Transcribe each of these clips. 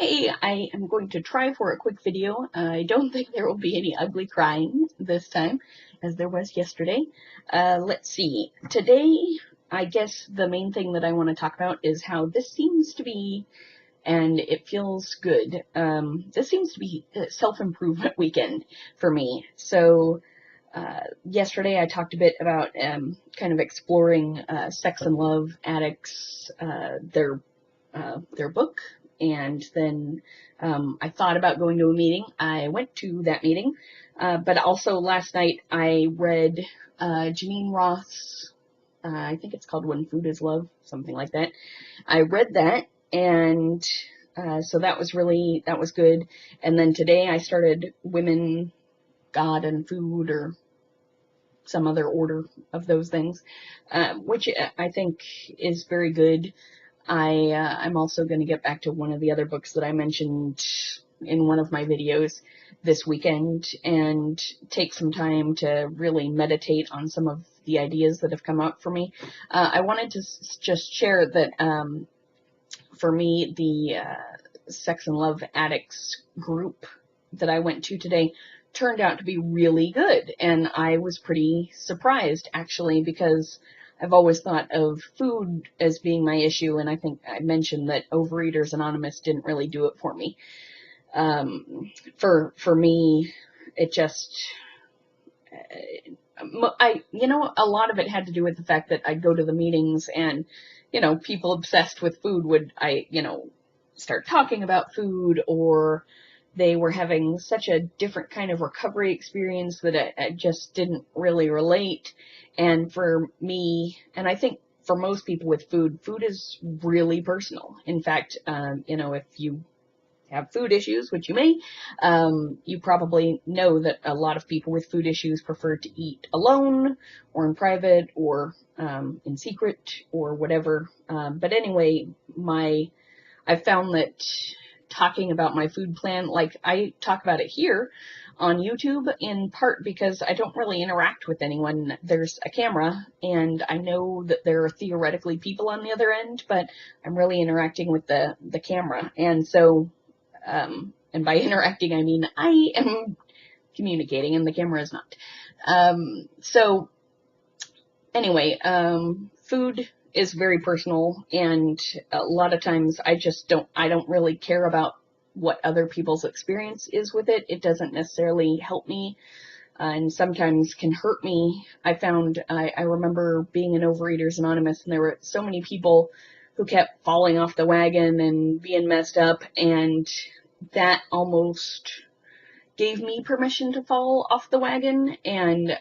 Hey, I am going to try for a quick video. I don't think there will be any ugly crying this time, as there was yesterday. Let's see. Today, I guess the main thing that I want to talk about is how this seems to be, and it feels good. This seems to be a self-improvement weekend for me. So, yesterday I talked a bit about kind of exploring Sex and Love Addicts, their book, and then I thought about going to a meeting. I went to that meeting, but also last night I read Geneen Roth's, I think it's called When Food is Love, something like that. I read that, and so that was good. And then today I started Women, God, and Food, or some other order of those things, which I think is very good. I'm also going to get back to one of the other books that I mentioned in one of my videos this weekend and take some time to really meditate on some of the ideas that have come up for me. I wanted to just share that for me, the Sex and Love Addicts group that I went to today turned out to be really good, and I was pretty surprised, actually, because I've always thought of food as being my issue, and I think I mentioned that Overeaters Anonymous didn't really do it for me. For me, it just, a lot of it had to do with the fact that I'd go to the meetings and, people obsessed with food would, start talking about food, or they were having such a different kind of recovery experience that I just didn't really relate. And for me, and I think for most people with food is really personal. In fact, if you have food issues, which you may, you probably know that a lot of people with food issues prefer to eat alone or in private or in secret or whatever. But anyway, I've found that talking about my food plan, like I talk about it here on YouTube, in part because I don't really interact with anyone. There's a camera, and I know that there are theoretically people on the other end, but I'm really interacting with the camera. And so, and by interacting, I mean I am communicating and the camera is not. So anyway, food is very personal, and a lot of times I don't really care about what other people's experience is with it. It doesn't necessarily help me, and sometimes can hurt me. I remember being in Overeaters Anonymous, and there were so many people who kept falling off the wagon and being messed up, and that almost gave me permission to fall off the wagon, and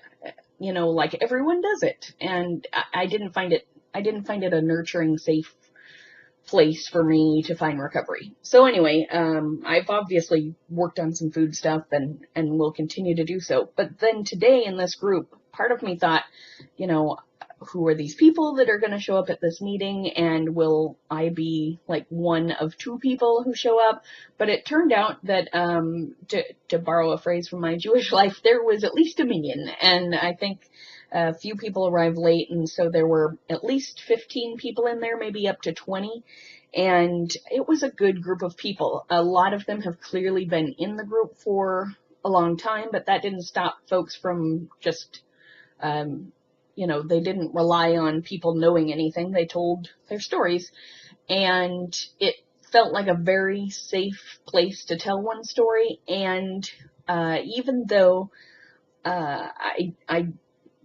like everyone does it, and I didn't find it a nurturing, safe place for me to find recovery. So anyway, I've obviously worked on some food stuff and will continue to do so. But then today in this group, part of me thought, who are these people that are going to show up at this meeting, and will I be like one of two people who show up? But it turned out that, to borrow a phrase from my Jewish life, there was at least a minion, and I think a few people arrived late, and so there were at least 15 people in there, maybe up to 20, and it was a good group of people. A lot of them have clearly been in the group for a long time, but that didn't stop folks from just, they didn't rely on people knowing anything. They told their stories, and it felt like a very safe place to tell one story. And even though I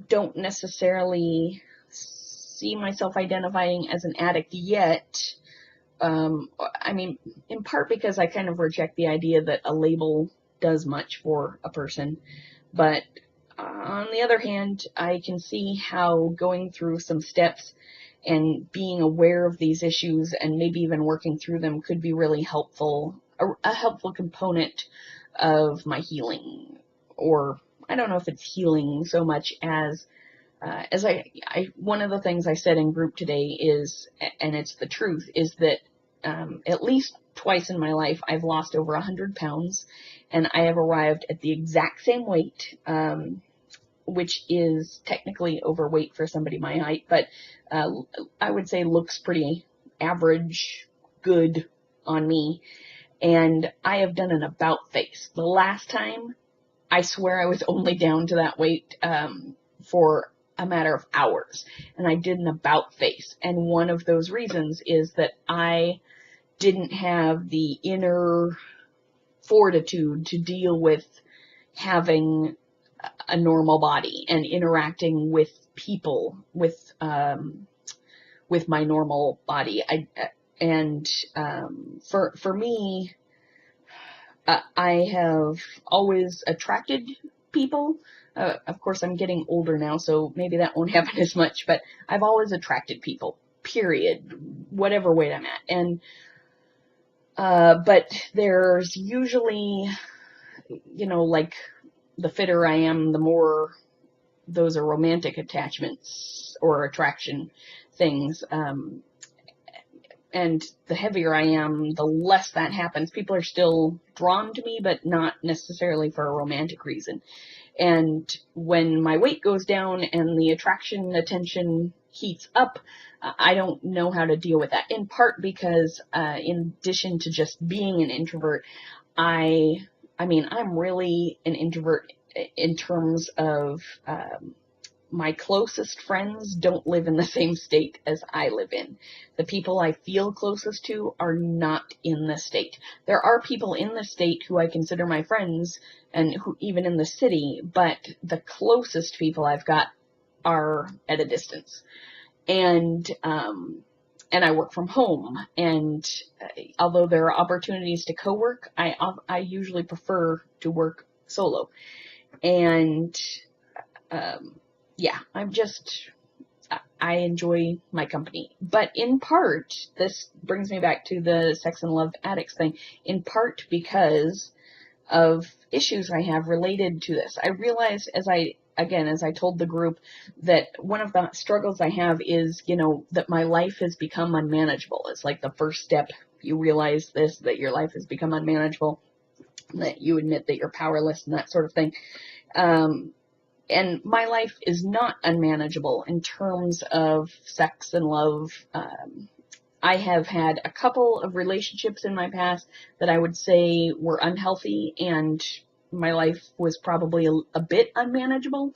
don't necessarily see myself identifying as an addict yet, I mean, in part because I kind of reject the idea that a label does much for a person, but on the other hand, I can see how going through some steps and being aware of these issues and maybe even working through them could be really helpful, a helpful component of my healing. Or I don't know if it's healing so much as one of the things I said in group today is, and it's the truth, is that at least twice in my life I've lost over 100 pounds, and I have arrived at the exact same weight, which is technically overweight for somebody my height, but I would say looks pretty average, good on me. And I have done an about face. The last time, I swear I was only down to that weight for a matter of hours. And I did an about face. And one of those reasons is that I didn't have the inner fortitude to deal with having a normal body and interacting with people with my normal body. For me, I have always attracted people. Of course, I'm getting older now, so maybe that won't happen as much, but I've always attracted people, period, whatever weight I'm at. And, but there's usually, like the fitter I am, the more those are romantic attachments or attraction things. And the heavier I am, the less that happens. People are still drawn to me, but not necessarily for a romantic reason. And when my weight goes down and the attention heats up, I don't know how to deal with that. In part because, in addition to just being an introvert, I'm really an introvert in terms of, my closest friends don't live in the same state as I live in. The people I feel closest to are not in the state. There are people in the state who I consider my friends and who even in the city, but the closest people I've got are at a distance. And I work from home, and although there are opportunities to co-work, I usually prefer to work solo. And yeah, I enjoy my company. But in part, this brings me back to the sex and love addicts thing, in part because of issues I have related to this. I realized as I told the group, that one of the struggles I have is, that my life has become unmanageable. It's like the first step. You realize this, that your life has become unmanageable, that you admit that you're powerless and that sort of thing. And my life is not unmanageable in terms of sex and love. I have had a couple of relationships in my past that I would say were unhealthy, and my life was probably a bit unmanageable,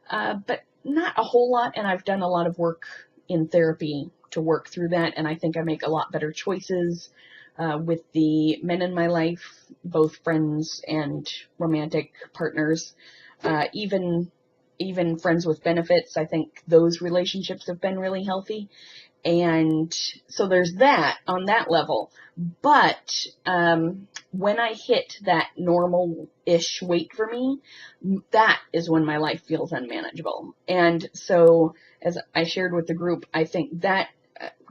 but not a whole lot. And I've done a lot of work in therapy to work through that, and I think I make a lot better choices with the men in my life, both friends and romantic partners. Even friends with benefits, I think those relationships have been really healthy. And so there's that on that level. But when I hit that normal-ish weight for me, that is when my life feels unmanageable. And so, as I shared with the group, I think that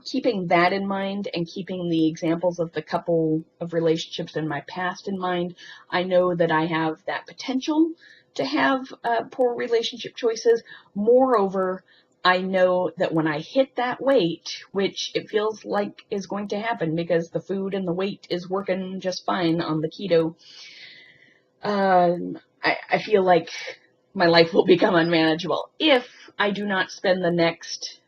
keeping that in mind and keeping the examples of the couple of relationships in my past in mind, I know that I have that potential to have poor relationship choices. Moreover, I know that when I hit that weight, which it feels like is going to happen because the food and the weight is working just fine on the keto, I feel like my life will become unmanageable if I do not spend the next,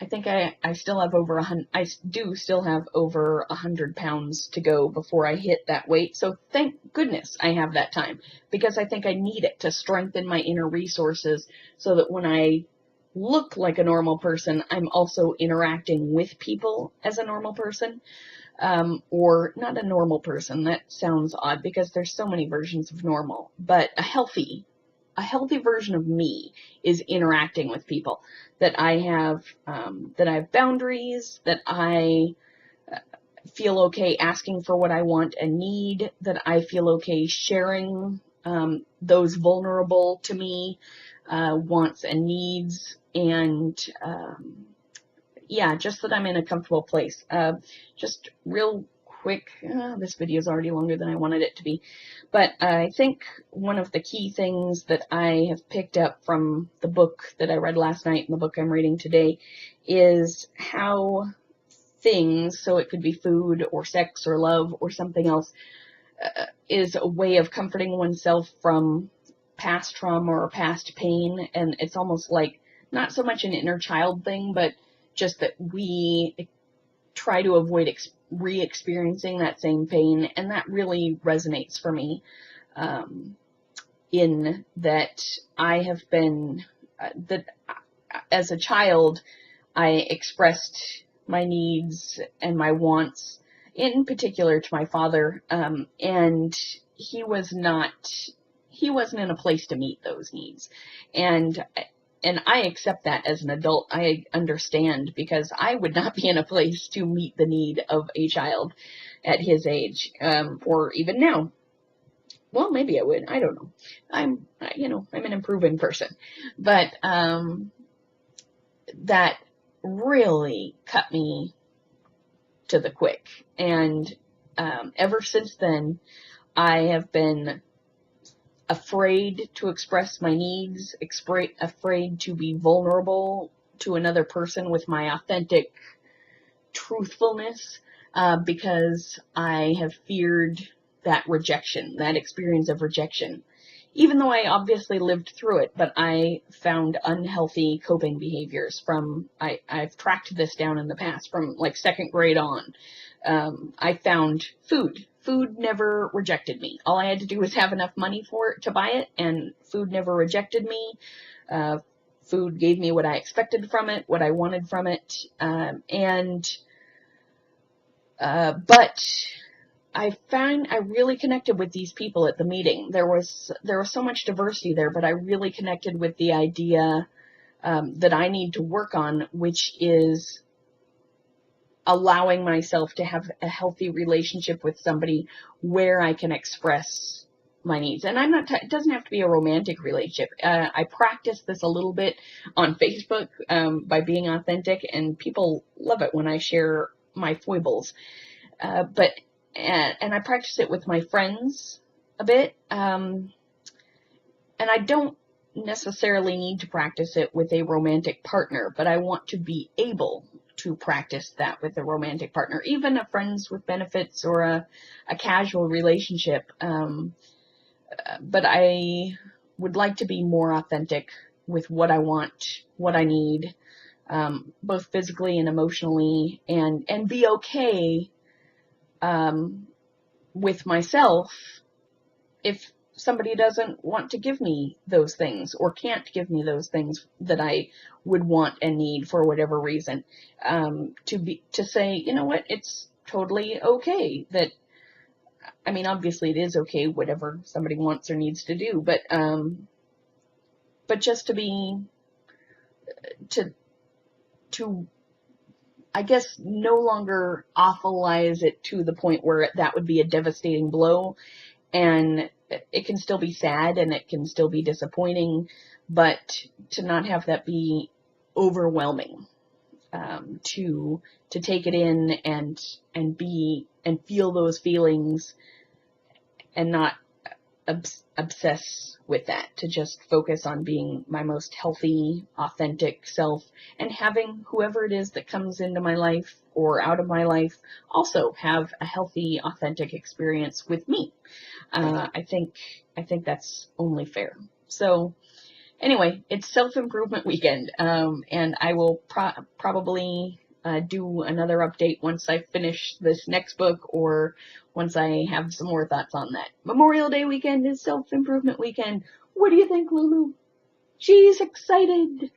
I think I still have over 100, I do still have over 100 pounds to go before I hit that weight. So thank goodness I have that time, because I think I need it to strengthen my inner resources so that when I look like a normal person, I'm also interacting with people as a normal person. Or not a normal person. That sounds odd because there's so many versions of normal, but a healthy version of me is interacting with people, that I have boundaries, that I feel okay asking for what I want and need, that I feel okay sharing those vulnerable to me wants and needs, and yeah, just that I'm in a comfortable place. Just real quick, this video is already longer than I wanted it to be, but I think one of the key things that I have picked up from the book that I read last night and the book I'm reading today is how things, so it could be food or sex or love or something else, is a way of comforting oneself from past trauma or past pain. And it's almost like not so much an inner child thing, but just that we try to avoid re-experiencing that same pain, and that really resonates for me, in that I have been, that as a child, I expressed my needs and my wants, in particular to my father, and he wasn't in a place to meet those needs. And I accept that as an adult. I understand, because I would not be in a place to meet the need of a child at his age, or even now. Well, maybe I would. I don't know. I'm an improving person, but that really cut me to the quick. And ever since then, I have been afraid to express my needs, afraid to be vulnerable to another person with my authentic truthfulness, because I have feared that rejection, that experience of rejection. Even though I obviously lived through it, but I found unhealthy coping behaviors I've tracked this down in the past, from like second grade on. I found food. Food never rejected me. All I had to do was have enough money to buy it, and food never rejected me. Food gave me what I expected from it, what I wanted from it, but I really connected with these people at the meeting. There was so much diversity there, but I really connected with the idea that I need to work on, which is allowing myself to have a healthy relationship with somebody where I can express my needs. And it doesn't have to be a romantic relationship. I practice this a little bit on Facebook, by being authentic, and people love it when I share my foibles. And I practice it with my friends a bit, and I don't necessarily need to practice it with a romantic partner, but I want to be able to practice that with a romantic partner, even a friends with benefits or a casual relationship. But I would like to be more authentic with what I want, what I need, both physically and emotionally, and be okay with myself if somebody doesn't want to give me those things, or can't give me those things that I would want and need for whatever reason. To say, you know what, it's totally okay that, I mean, obviously it is okay, whatever somebody wants or needs to do, but just to I guess no longer awfulize it to the point where that would be a devastating blow, and it can still be sad and it can still be disappointing, but to not have that be overwhelming, to take it in and feel those feelings and not obsess with that, to just focus on being my most healthy, authentic self, and having whoever it is that comes into my life or out of my life also have a healthy, authentic experience with me. I think that's only fair. So anyway, it's self-improvement weekend, and I will probably do another update once I finish this next book, or once I have some more thoughts on that. Memorial Day weekend is self-improvement weekend. What do you think, Lulu? She's excited.